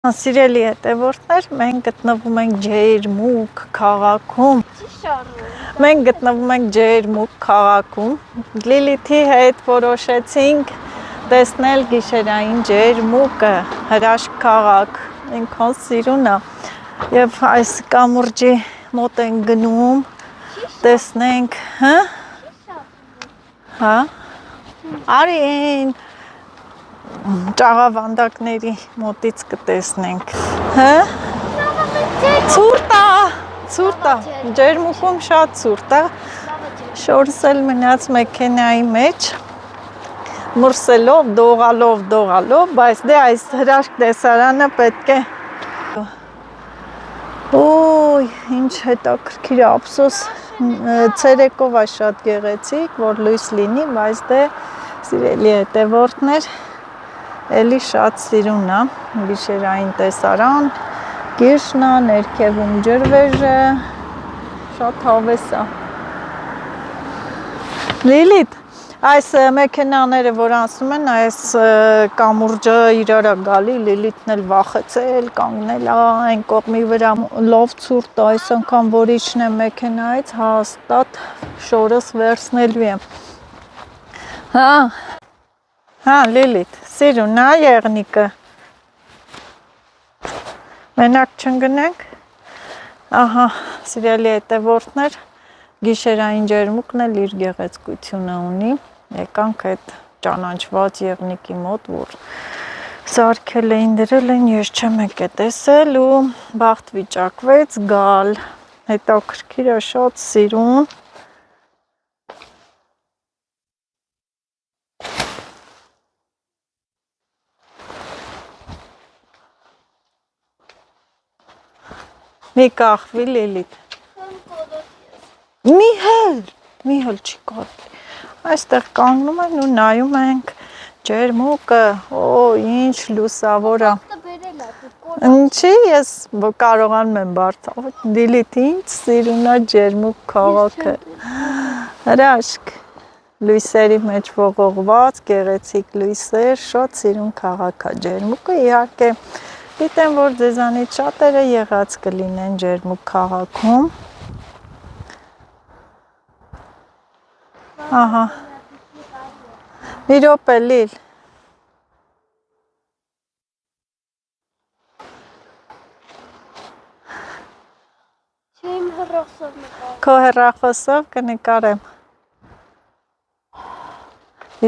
Սիրելի հետևորդներ, մենք գտնվում ենք ջերմուկ քաղաքում։ Մենք գտնվում ենք ջերմուկ քաղաքում։ Լիլիթի հետ որոշեցինք տեսնել գիշերային ջերմուկը, հրաշք քաղաք, ինքն սիրուն է։ Եվ այս կամուրջի մոտ ենք գնում, տեսնենք, հա, արին ճաղավանդակների մոտից կտեսնենք, ցուրտ է, ջերմուկում շատ ցուրտ է, շորս էլ մնաց մեքենայի մեջ, մրսելով, դողալով, բայց դե այս հրաշք տեսարանը պետք է, ոյ, ինչ հետաքրքիր, ափսոս, ցերեկով է շատ գեղեցիկ, որ լույս լինի, բայց դե սիրելի հետևորդներ, էլի շատ սիրուն է, գիշերային տեսարան, կիրշն է, ներքևում ջրվեժը, շատ հավես է։ Լիլիթ, այս մեքենաները, որ անցնում են, այս կամուրջը իրար է գալի, Լիլիթն էլ վախեցել, կանգնել է այն կողմի վրա, լավ ցուրտ է, այս անգամ որ իջնեմ մեքենայից, հաստատ շորս վերցնելու եմ։ Հա, Լիլիթ, սիրուն է եղնիկը։ Մենակ չընկնենք։ Ահա, սիրելի հետևորդներ, գիշերային ջերմուկն էլ իր գեղեցկությունը ունի։ Եկանք այդ ճանաչված եղնիկի մոտ, որ սարքել էին, դրել են, ես չեմ եկել տեսել ու բախտ վիճակվեց գալ։ Հետաքրքիր է, շատ սիրուն։ Մի կախվի, Լիլիթ։ Մի հել չի կարելի։ Այստեղ կանգնում են ու նայում ենք ջերմուկը, ինչ լուսավոր է։ Ինչի ես կարողանում եմ բարձր։ Լիլիթ, ինչ սիրուն է ջերմուկ քաղաքը։ Հրաշք։ Լույսերի մեջ ողողված, գեղեցիկ լույսեր, շատ սիրուն քաղաք է ջերմուկը, իհարկե գիտեմ, որ ձեզանից շատերը եղած կլինեն ջերմուկ քաղաքում։ Ահա։ Մի րոպե, Լիլ։ Չեմ հեռախոսով նկարեմ։ Քո հեռախոսով կնկարեմ։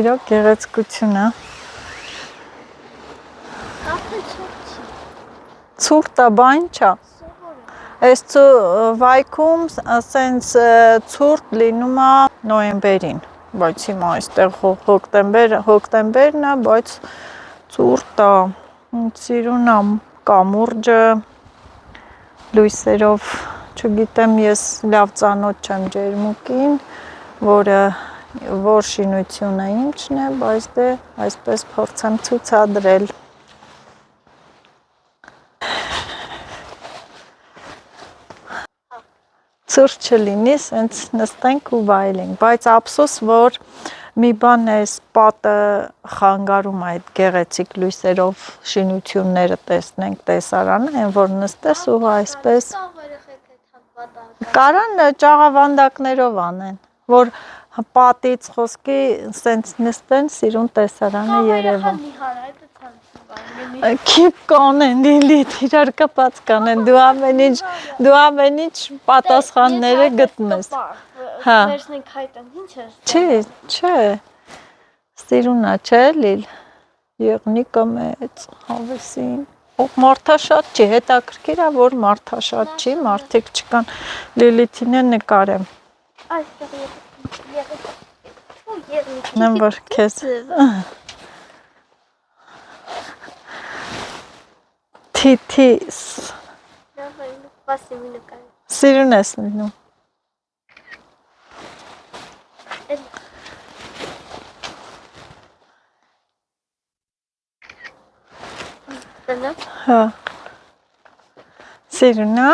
Իրոք գեղեցկություն է։ Ցուրտ է, բան չա։ Այս վայքում ասենց ցուրտ լինում է նոյեմբերին, բայց հիմա այստեղ հոկտեմբերն է, բայց ցուրտ է, սիրուն է կամուրջը, լույսերով, չգիտեմ, ես լավ ծանոթ չեմ ջերմուկին, որ շինությունը ինչն է, բայց դե այսպես փորձեմ ցուցադրել։ Ցուրտ չլինի, սենց նստենք ու վայելենք, բայց ափսոս, որ մի բան էս պատը խանգարում այդ գեղեցիկ լույսերով շինությունները տեսնենք տեսարանը, այն որ նստես ու այսպես կարան ճաղավանդակներով անեն, որ պատից խոսքի սենց նստեն, սիրուն տեսարանը երևա։ Քիփ կանեն, Լիլիթ, իրար կպած կանեն, դու ամեն ինչ պատասխանները գտնում ես։ Հա։ Վերցնենք հայտան, ինչ է։ Չէ, սիրուն է, չէ, Լիլ, եղնիկը մեծ, հավեսին, մարդաշատ չի, հետաքրքիր է, որ մարդաշատ չի, մարդիկ չկան, Լիլիթին է նկարեմ։ Նեմ որ քեզ։ Թիթիս։ Սիրուն ես լինում։ Հա։ Սիրուն է։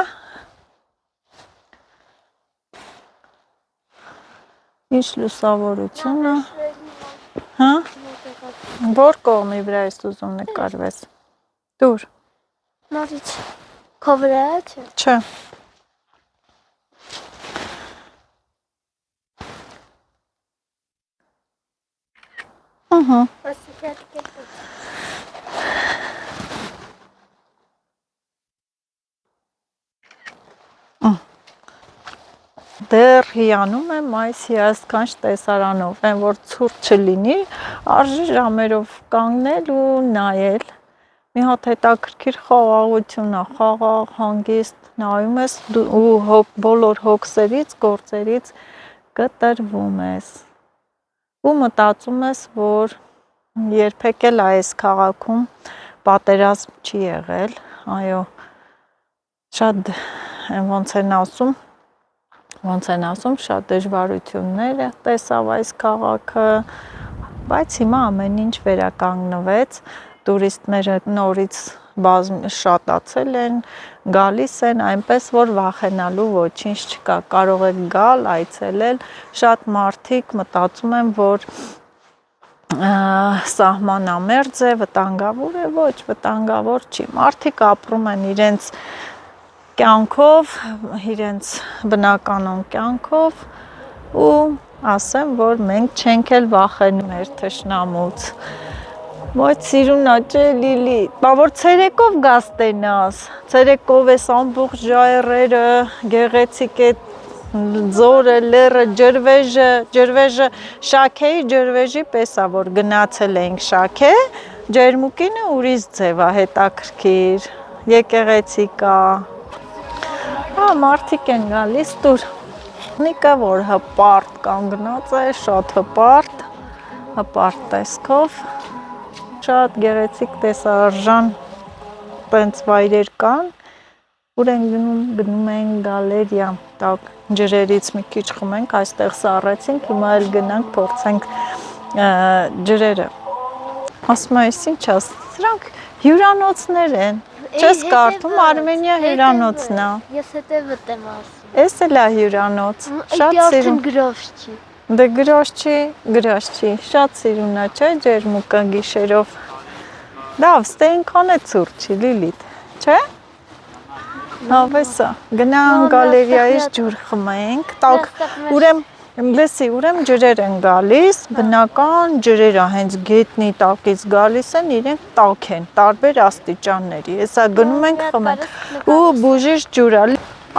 Ինչ լուսավորություն է։ Հա։ Որ կողմի վրա ես ուզում նկարվես։ Դուր։ Նորից քո վրա է, չէ։ Չէ։ Ահա։ Ասիկետ կետը։ Դեռ հիանում եմ այս հիասքանչ տեսարանով, այն որ ցուրտ չլինի, արժի ժամերով կանգնել ու նայել։ Մի հատ հետաքրքիր խաղաղություն է, խաղաղ, հանգիստ նայում ես ու բոլոր հոգսերից, գործերից կտրվում ես։ Ու մտածում ես, որ երբեք էլ այս քաղաքում պատերազմ չի եղել, այո, շատ ոնց են ասում, շատ դժվարություններ է տեսավ այս քաղաքը, բայց հիմա ամեն ինչ վերականգնվեց, տուրիստները նորից շատացել են, գալիս են, այնպես որ վախենալու ոչինչ չկա, կարող եք գալ, այցելել, շատ մարդիկ մտածում են, որ սահմանամերձ է, վտանգավոր է, ոչ, վտանգավոր չի, մարդիկ ապրում են իրենց կյանքով, իրենց բնականոն կյանքով ու ասեմ, որ մենք չենք էլ վախենում մեր թշնամուց։ Ոչ սիրունա չէ Լիլի, բա որ ցերեկով գաս տենաս, ցերեկով էս ամբողջ ժայռերը, գեղեցիկ է ձորը, լեռը, ջրվեժը, շաքեի ջրվեժի պես է, որ գնացել էինք շաքե, ջերմուկինը ուրիշ ձև է, հետաքրքիր, եկեղեցիկ է։ Հա, մարդիկ են գալիս տուր։ Նիկը, որ հպարտ կանգնած է, շատ հպարտ տեսքով, շատ գեղեցիկ տեսարժան տենց վայրեր կան, ուր են գնում են գալերիա, տակ ջրերից մի քիչ խմենք, այստեղ սառեցինք, հիմա էլ գնանք փորձենք ջրերը։ Ասում եմ, ինչ է, սրանք հյուրանոցներ են։ Չես կարդում, Արմենիա հյուրանոցն է։ Ես հետևդ եմ ասում։ Էս էլ է հյուրանոց։ Շատ սիրուն։ Գրոշ չի։ Դե գրոշ չի։ Շատ սիրուն է, չէ, ջերմուկը գիշերով։ Լավ, ստեինքան է ցուրտ չի, Լիլիթ, չէ։ Հավեսա, գնանք գալերիայից ջուր խմենք, տակ, ուրեմն ջրեր են գալիս, բնական ջրեր է, հենց գետնի տակից գալիս են, իրենք տաք են, տարբեր աստիճանների, հեսա գնում ենք խմենք, ու բուժիչ ջուր է,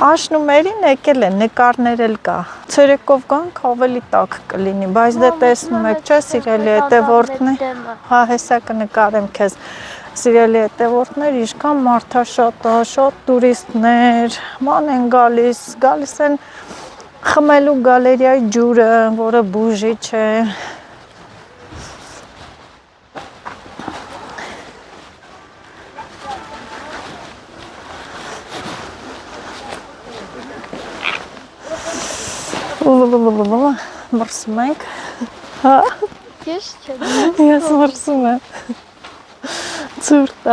աշնումերին եկել են, նկարներ էլ կա, ցերեկով գանք ավելի տաք կլինի, բայց դե տեսնում եք, չէ, սիրելի հետևորդներ, հա, հեսա կնկարեմ քեզ, սիրելի հետևորդներ, ինչքան մարդաշատ է, շատ տուրիստներ, ման են գալիս են խմելու գալերիայի ջուրը, որը բուժիչ է։ Մրսում ենք, հա։ Ես չեմ։ Ես մրսում եմ, ցուրտ է։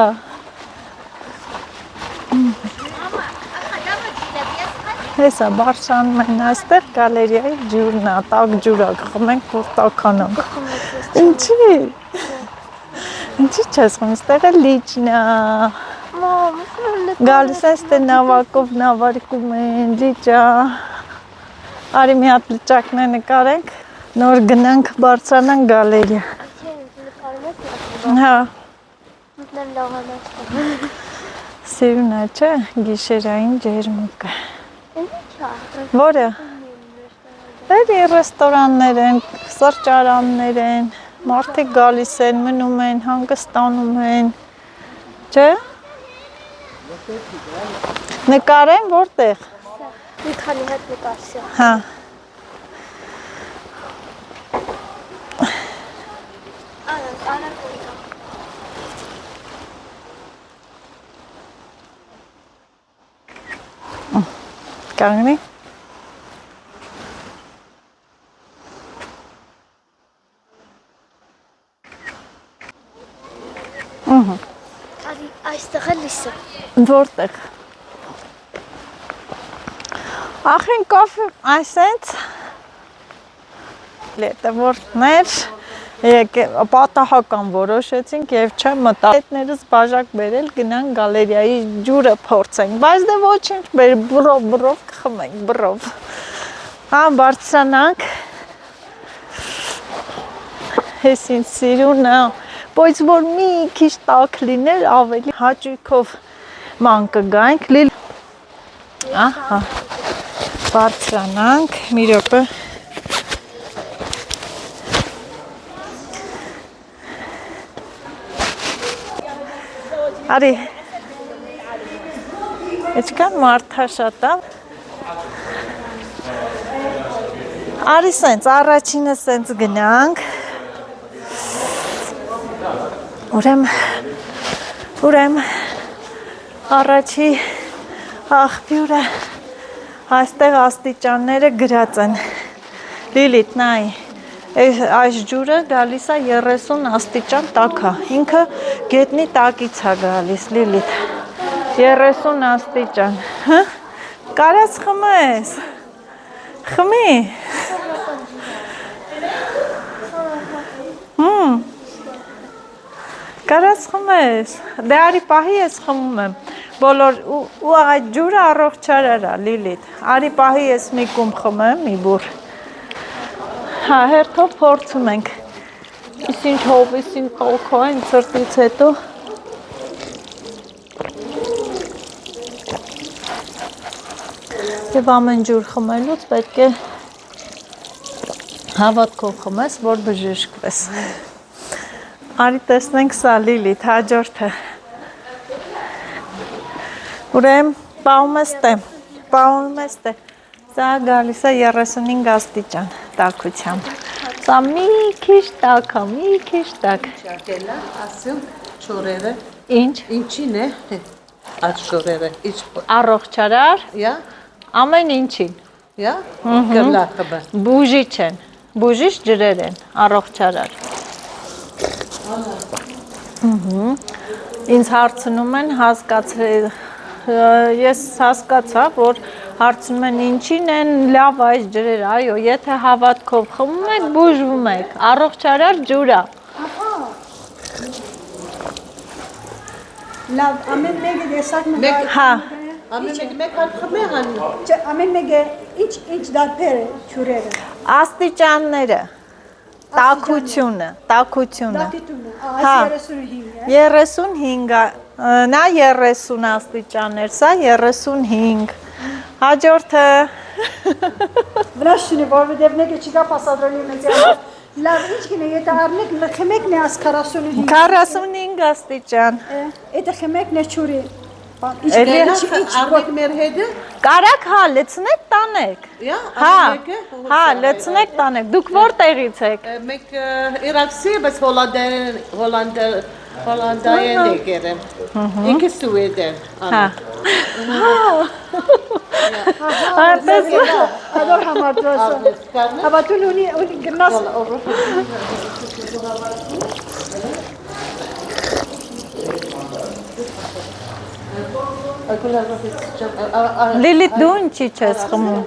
Հեսա բարշանում են այստեղ գալերիայի ջուրն է, տաք ջուրը խմենք, որ տաքանանք։ Ինչի չես խմում, այստեղ է լիճն է։ Գալիս են ստե նավակով նավարկում են, լիճա։ Արի մի հատ լճակներ նկարենք, նոր գնանք բարձրանանք գալերիա։ Հա։ Սիրուն է, չէ, գիշերային ջերմուկը։ Որը։ Էլի ռեստորաններ են, սրճարաններ են, մարդիկ գալիս են, մնում են, հանգստանում են, չէ։ Նկարեն որտեղ։ Մի քանի հատ նկարսա։ Հա։ Կանգնի։ Այստեղ է լիսը։ Որտեղ։ Ախին կոֆե, այսենց հետևորդներ, Պատահական որոշեցինք եւ չեմ մտա։ Հետներս բաժակ բերել գնանք գալերեայի ջուրը փորձենք, բայց դե ոչինչ, բրով կխմենք, բրով։ Հա, բարձրանանք։ Ես ինձ սիրուն է, բայց որ մի քիչ տաք լիներ, ավելի հաճույքով ման կգանք։ Ահա։ Բարձրանանք, մի րոպե։ Արի, էչկան մարդաշատ է։ Արի սենց, առաջինը սենց գնանք։ Ուրեմ, առաջի աղբյուրը, այստեղ աստիճանները գրած են։ Լիլիթ, նայ, այս ջուրը գալիս է 30 աստիճան տաք է, ինքը գետնի տակից է գալիս, Լիլիթ, 30 աստիճան, կարաս խմես, խմի, կարաս խմես, դե արի պահի ես խմում եմ, բոլոր, ու այդ ջուրը առողջարար է, Լիլիթ, արի պահի ես մի կում խմեմ, մի բուր, հա, հերթով փորձում ենք, իսինչ հով, իսինչ տոքո են ծրտից հետո, և ամեն ջուր խմելուց պետք է հավատքով խմես, որ բժշկվես, արի տեսնենք սա Լիլիթ, հաջորդը, ուրեմ պահում ես տե, սա գալիս է 35 աստիճան տաքությամբ, սա մի քիչ տաք է, մի քիչ տաք, ասում շորերը, ինչին է, այդ շորերը, առողջարար, ամեն ինչին, բուժիչ են, բուժիչ ջրեր են, առողջարար, ինձ հարցնում են հասկացրել, ես հասկացա, որ հարցնում են ինչին են լավ այս ջրեր, այո, եթե հավատքով խմում եք, բուժվում եք, առողջարար ջուրա։ Լավ, ամեն մեկը դեսակ մգա։ Հա։ ամեն մեկ հատ խմե հանի։ Ամեն մեկը ինչ դարբեր է ջուրերը։ Աստիճանները, տաքությունը։ Դատիտունը, այս 35 է։ 35, նա 30 աստիճաններ, սա 35, հաջորդը, Վրաշ չունի, որովհետև մեկը չկա պասադրելի մեծյանը։ Լավ, ինչ կինը, եթե արնեք խմեկն է աս 45։ 45 աստիճան։ Եթե խմեկն է ջուրի։ Արնեք մեր հետը։ Կարակ հա, լցնեք տանեք։ Հա, լցնեք տանեք, դուք որտեղից եք։ Մեկ իրաքսի, բայց հոլանդայեն եկեր եմ, ինքը Սուեդեն։ Ador համար դրոսը։ Հավատուն ունի գնաս։ Լիլիթ, դու ինչի չես խմում։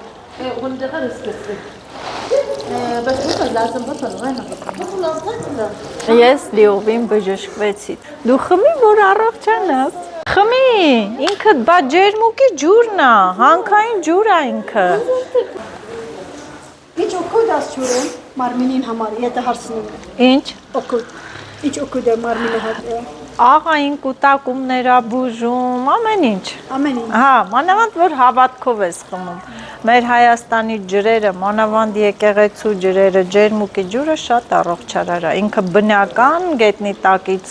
Ես լիովին բժշկվեցի։ Դու խմի, որ առողջանաս։ Խմի, ինքդ բա ջերմուկի ջուրն է, հանքային ջուր է ինքը։ Ինչ օգուտ աս ջուրը մարմինին համար, եթե հարցնում է։ Ինչ։ Օգուտ։ Ինչ օգուտ է մարմինը համար։ Աղային կուտակումներ բուժում, ամեն ինչ։ Ամեն ինչ։ Հա, մանավանդ որ հավատքով ես խմում։ Մեր Հայաստանի ջրերը, մանավանդ եկեղեցու ջրերը, ջերմուկի ջուրը շատ առողջարար է։ Ինքը բնական գետնի տակից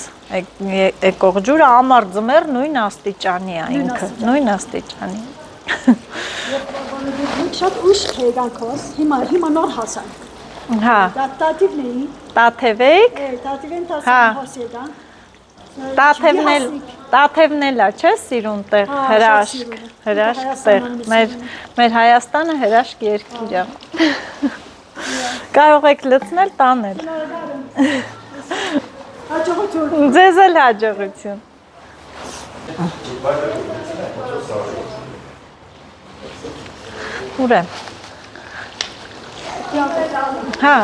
եկող ջուրը ամառ ձմեռ նույն աստիճանի է ինքը, նույն աստիճանի։ Շատ ուշ եկանքոս, հիմա նոր հասանք։ Հա։ Տատիվն էի։ Տաթև եք։ Տատիվեն հասանք հոս եկան։ Տաթևն էլ է, չէ՞ սիրուն տեղ, հրաշք տեղ, մեր Հայաստանը հրաշք երկիր է, կարող եք լցնել տանել, ձեզ էլ հաջողություն, ուր եմ, հա,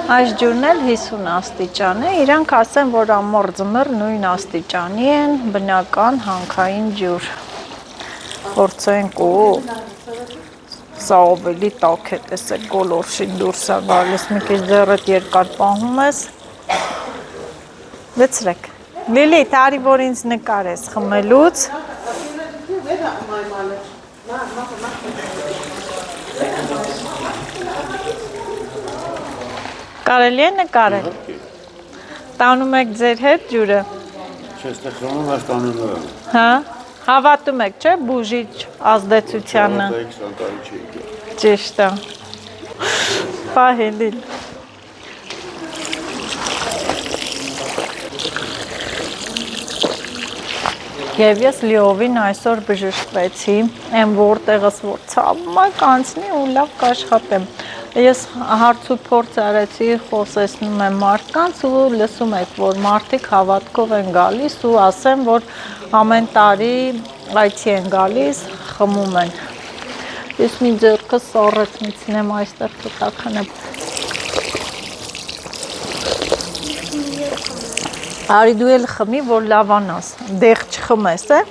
Այս ջուրն էլ 50 աստիճան է, իրանք ասեն, որ ամոր ձմեռ նույն աստիճանի են, բնական հանքային ջուր, փորձենք ու սա ավելի տաք է, տեսեք գոլորշին դուրս է գալիս, մի քիչ ձեռդ երկար պահում ես, լցրեք, Լիլի, տարի որ ինձ նկարես խմելուց, կարելի է նկարել, տանում եք ձեր հետ ջուրը, Չեստեղ խմում ես տանում եմ, հա, հավատում եք, չէ, բուժիչ ազդեցությանը, ճիշտ է, պահելիլ, Եվ ես լիովին այսօր բժշկվեցի, եմ որտեղս որ ցավում է կանցնի ու լավ կաշխատեմ, Ես հարց ու փորձ արեցի, խոսեցնում եմ մարդկանց ու լսում եք, որ մարդիկ հավատքով են գալիս ու ասեմ, որ ամեն տարի այցի են գալիս, խմում են։ Ես մի ձեռքը սառեց միցնեմ այստեղ կտականը։ Արի դու էլ խմի, որ լավանաս, դեղ չխմես, է։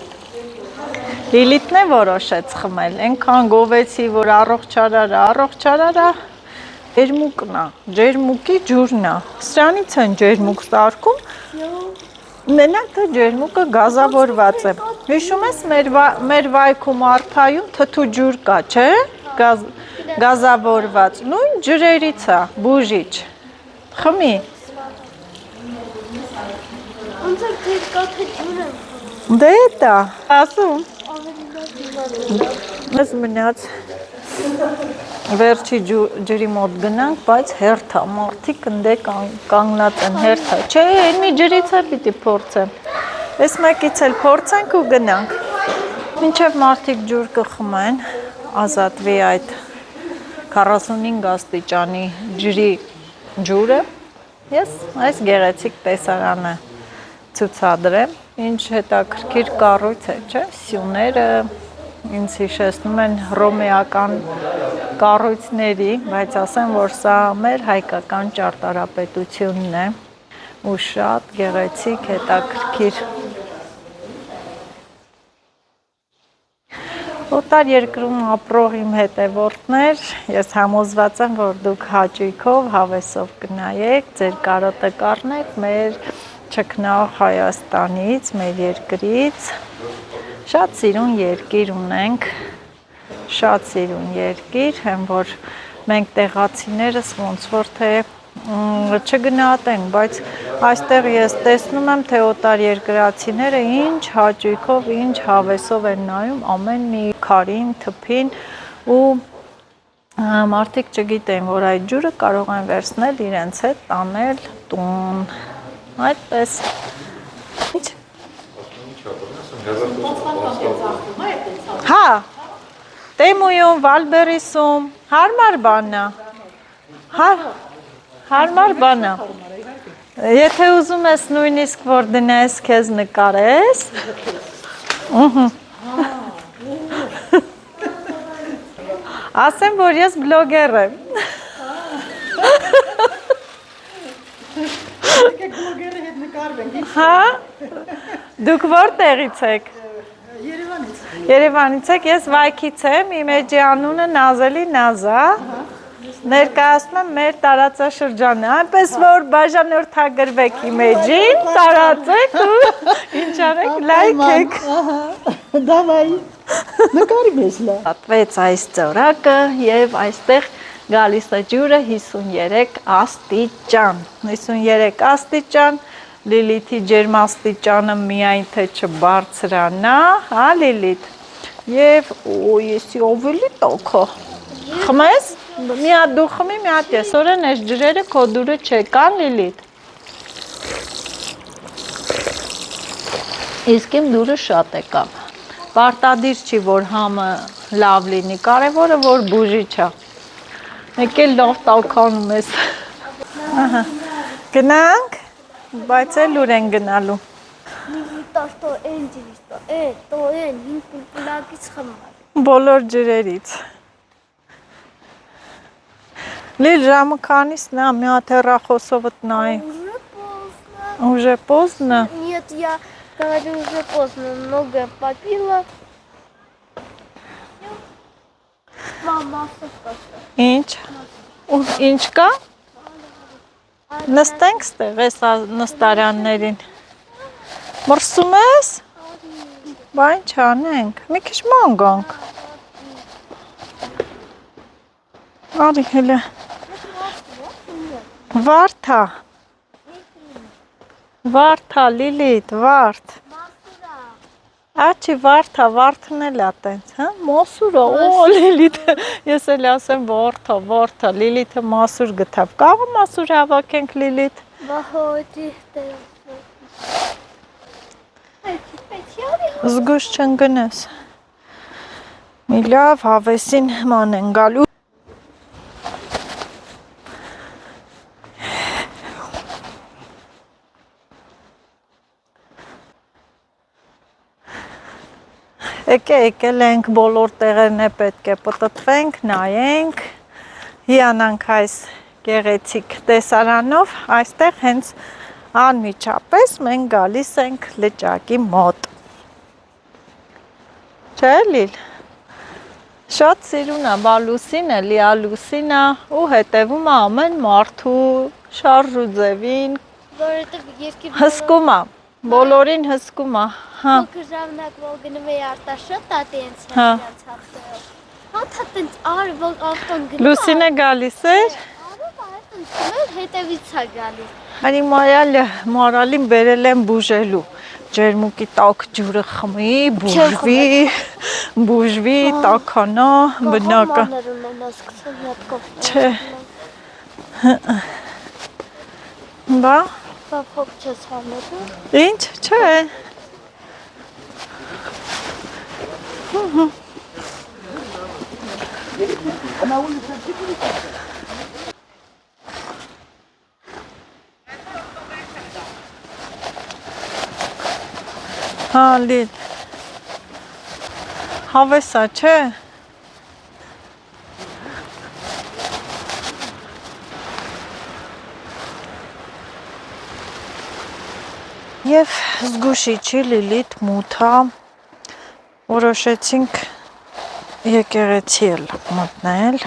Լիլիթն է որոշեց խմել, այնքան գովեցի, որ առողջարարա, ջերմուկն է, ջերմուկի ջուրն է, սրանից են ջերմուկ սարքում, մենակ թե ջերմուկը գազավորված է, հիշում ես մեր վայքում արփայում թթու ջուր կա, չէ, գազավորված, նույն ջրերից է, բուժիչ, խմի, Դե դա, ասում, մեզ մնաց վերջի ջրի մոտ գնանք, բայց հերթ է, մարդիկ ընդե կանգնած են հերթ է, չէ, այն մի ջրից է պիտի փորձեմ, ես մեկից էլ փորձենք ու գնանք, մինչև մարդիկ ջուր կխմեն, ազատվի այդ 45 աստիճանի ջրի ջուրը, ես այս գեղեցիկ տեսարանը ցուցադրեմ, ինչ հետաքրքիր կառույց է, չէ, սյուները ինձ հիշեցնում են հռոմեական կառույցների, բայց ասեմ, որ սա մեր հայկական ճարտարապետությունն է ու շատ գեղեցիկ, հետաքրքիր։ Օտար երկրում ապրող իմ հետևորդներ, ես համոզված եմ, որ դուք հաճույքով, հավեսով կնայեք, ձեր կարոտը կառնեք մեր չքնաղ Հայաստանից, մեր երկրից, շատ սիրուն երկիր ունենք, շատ սիրուն երկիր, հեմ որ մենք տեղացիներս ոնց որ թե չգնահատենք, բայց այստեղ ես տեսնում եմ, թե օտար երկրացիները ինչ հաճույքով, ինչ հավեսով են նայում ամեն մի քարին, թփին ու մարդիկ չգիտեն, որ այդ ջուրը կարող են վերցնել իրենց հետ տանել տուն, այդպես, ինչ? Հա, Տեմույում, Վալբերիսում, հարմար բանա, հարմար բանա, եթե ուզում ես նույնիսկ որ դնես քեզ նկարես, ասեմ, որ ես բլոգեր եմ, հա, դուք որտեղից եք, Երևանից եք, ես վայքից եմ, իմ էջի անունը Նազելի Նազա, ներկայացնում եմ մեր տարածաշրջանը, այնպես որ բաժանորդագրվեք իմ էջին, տարածեք ու ինչ արեք, լայք եք։ Դավայ, նկարի մեզ լա։ Պատվեց այս ծորակը և այստեղ գալիս է ջուրը 53 աստիճան, 53 աստիճան, Լիլիթի ջերմաստիճանը միայն թե չբարձրանա, հա Լիլիթ, և եսի ավելի տոքո, խմես, մի հատ դու խմի, մի հատ ես, օրեն ես ջրերը քո դուրը չեկան Լիլիթ, իսկ իմ դուրը շատ եկավ, պարտադիր չի, որ համը լավ լինի, կարևորը, որ բուժի չա, մեկ էլ լավ տալքանում ես, գնանք, բայց էլ ուր են գնալու։ Տաշտո են ջրիստո, տո են, հին պուլպուլակից խմար։ Բոլոր ջրերից։ Լիլ ժամը քանիսն է, մի հատ հեռախոսովդ նայ։ Уже Уже поздно. поздно։ Нет, я говорю уже поздно. Много попила. Мама, что? Ինչ։ Ու ինչ կա։ Նստենք ստեղ այս նստարաններին։ Մրսում ես։ Բա ինչ անենք։ Մի քիչ ման գանք։ Արի հələ։ Վարդա։ Վարդա Լիլիթ, վարդ։ Աչի վարդա, վարդն էլ է տենց, հա? Մասուրը, օ Լիլիթ, ես էլ ասեմ վարդա, Լիլիթը մասուր գտավ։ Կաղը մասուր հավաքենք Լիլիթ։ Վահոդի Զգուշ չընկնես։ Մի լավ հավեսին ման են գալու։ Եկել ենք, բոլոր տեղերն է պետք է պտտվենք, նայենք, հիանանք այս գեղեցիկ տեսարանով, այստեղ հենց անմիջապես մենք գալիս ենք լճակի մոտ։ Չէ Լիլ, շատ սիրուն է, բա լուսինը, լիա լուսինը ու հետևում է ամեն մարդու շարժ ու ձևին, հսկում է, բոլորին հսկում է, հա։ Ժամանակ որ գնում էի Արտաշոտ, դա տենց Հա։ ցածր։ Հա տենց արվող ավտոն գնում։ Լուսինը գալիս էր։ Հետևից է գալիս։ Արի մորալին բերել եմ բուժելու, ջերմուկի տաք ջուրը խմի, բուժվի, տաքանա, բնակա։ Չէ։ Բա, Բա փոք չես համետու։ ինչ, չէ։ Հա, Լիլ, հավեսա, չէ։ Եվ զգուշիչի Լիլիթ մութա, որոշեցինք եկեղեցի էլ մտնել,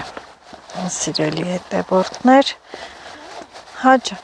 սիրելի հետևորդներ, հաջա։